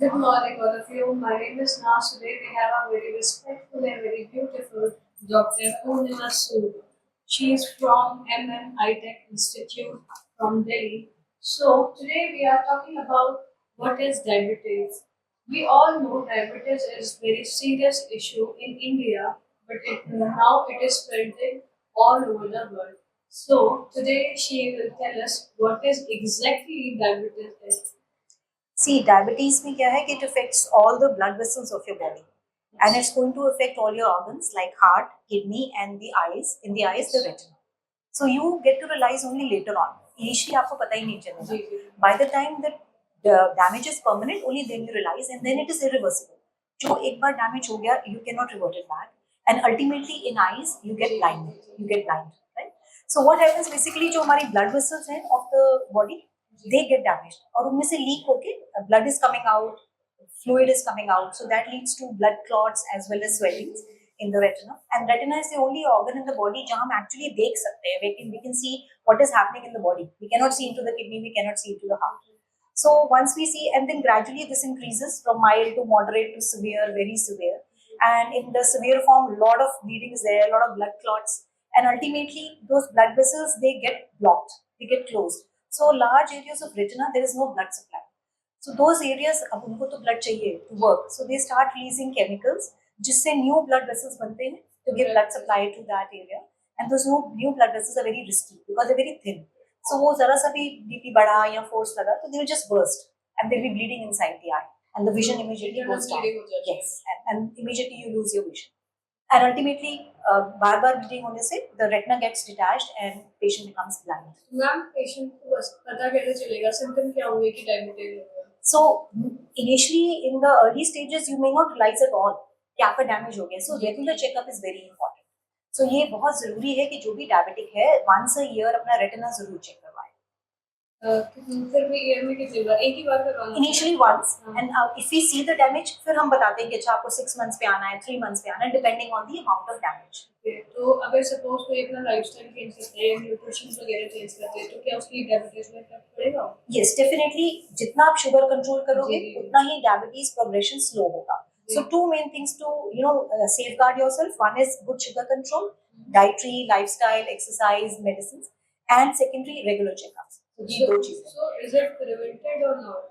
Good morning, all of you. My name is Nas. Today we have a very respectful and very beautiful Dr. Purnima Sood. She is from Tech Institute from Delhi. So today we are talking about what is diabetes. We all know diabetes is very serious issue in India, but now it is spreading all over the world. So today she will tell us what is exactly diabetes is. See, diabetes में क्या है कि it affects all the blood vessels of your body, and it's going to affect all your organs like heart, kidney, and the eyes. In the eyes, the retina. So you get to realize only later on. Initially, आपको पता ही नहीं चलेगा. By the time that the damage is permanent, only then you realize, and then it is irreversible. जो एक बार damage हो गया, you cannot revert it back, and ultimately in eyes you get blind. You get blind, right? So what happens basically जो हमारी blood vessels हैं of the body, they get damaged और उनमें से leak होके blood is coming out, fluid is coming out, so that leads to blood clots as well as swellings in the retina. And retina is the only organ in the body जहाँ हम actually देख सकते हैं. We can see what is happening in the body. We cannot see into the kidney, we cannot see into the heart. So once we see, and then gradually this increases from mild to moderate to severe, very severe. And in the severe form, a lot of bleeding is there, a lot of blood clots, and ultimately those blood vessels, they get blocked, they get closed. So large areas of retina, there is no blood supply. So those areas, अब उनको तो blood चाहिए to work. So they start releasing chemicals, जिससे new blood vessels बनते हैं to give blood supply to that area. And those new blood vessels are very risky because they're very thin. So वो जरा सा भी BP बढ़ा या force लगा, तो they will just burst and they'll be bleeding inside the eye, and the vision immediately goes down. Yes, and immediately you lose your vision. And ultimately, बार-बार bleeding होने से the retina gets detached and patient becomes blind. Ma'am patient को बस पता कैसे चलेगा symptom क्या होंगे कि डायबिटीज है? So initially in the early stages you may not realize at all कि आपका डैमेज हो गया. So regular checkup is very important. So ये बहुत जरूरी है कि जो भी डायबिटिक है once a year अपना रेटिना जरूर चेक करवाएं. फिर भी ईयर में कितनी बार एक ही बार करवाना? Initially once, and if we see the damage, फिर हम बताते हैं कि अच्छा आपको 6 months पे आना है, 3 months पे आना है, depending on the amount of damage. तो अगर सपोज कोई अपना लाइफस्टाइल चेंज करते हैं, न्यूट्रिशन वगैरह चेंज करते हैं, तो क्या उसकी डायबिटीज में इफेक्ट पड़ेगा? Yes, definitely. जितना आप शुगर कंट्रोल करोगे, उतना ही डायबिटीज प्रोग्रेशन स्लो होगा. So two main things to safeguard yourself. One is good sugar control, dietary, lifestyle, exercise, medicines, and secondary regular checkups. So these दो चीजें. So is it prevented or not?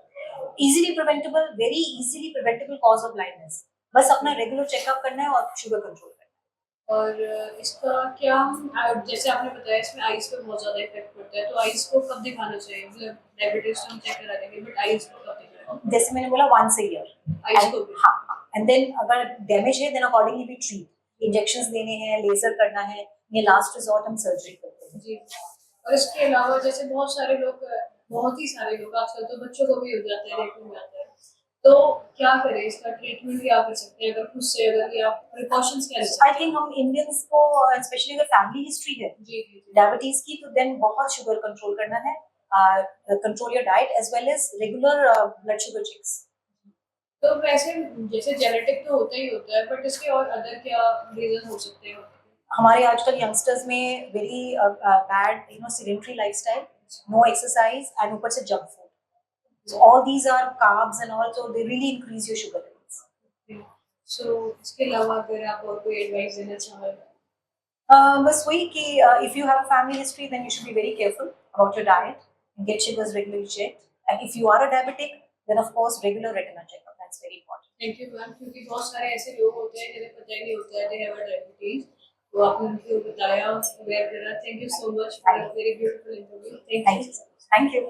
Easily preventable, very easily preventable cause of blindness. बस अपना regular checkup करना है और sugar control करना है. और इसका क्या जैसे आपने बताया इसमें आइज पे बहुत ज़्यादा इफेक्ट पड़ता है, तो आइज को कब दिखाना चाहिए? मतलब डायबिटीज तो हम चेक करा देंगे, बट आइज को कब दिखाना? जैसे मैंने बोला once a year. आइज को भी? हाँ, and then अगर डैमेज है then accordingly we treat. Injections देने हैं, लेजर करना है, ये लास्ट रिजॉर्ट हम सर्जरी करते हैं. जी. और इसके अलावा जैसे बहुत ही सारे लोग आजकल तो बच्चों को भी हो जाता है, देखने में आता है, तो क्या करें? इसका ट्रीटमेंट क्या कर सकते हैं? अगर खुद से अगर या प्रिकॉशंस क्या ले सकते हैं? आई थिंक हम इंडियंस को स्पेशली अगर फैमिली हिस्ट्री है डायबिटीज की, तो देन बहुत शुगर कंट्रोल करना है, control your diet as well as regular blood sugar checks. तो वैसे जैसे जेनेटिक तो होता ही होता है, बट इसके और अदर क्या रीजन हो सकते हैं? हमारे आजकल यंगस्टर्स में very bad sedentary lifestyle, no exercise and ऊपर से junk food. So all these are carbs and all, so they really increase your sugar levels. So इसके अलावा अगर आप और कोई एडवाइस देना चाहें? बस वही कि if you have a family history, then you should be very careful about your diet and get sugars regularly checked. And if you are a diabetic, then of course regular retina checkup. That's very important. Thank you ma'am, क्योंकि बहुत सारे ऐसे लोग होते हैं जिन्हें पता ही नहीं होता है they have a diabetes. तो आपने उनको बताया, अवेयर करा. Thank you so much for a very beautiful interview. Thank you. Thank you.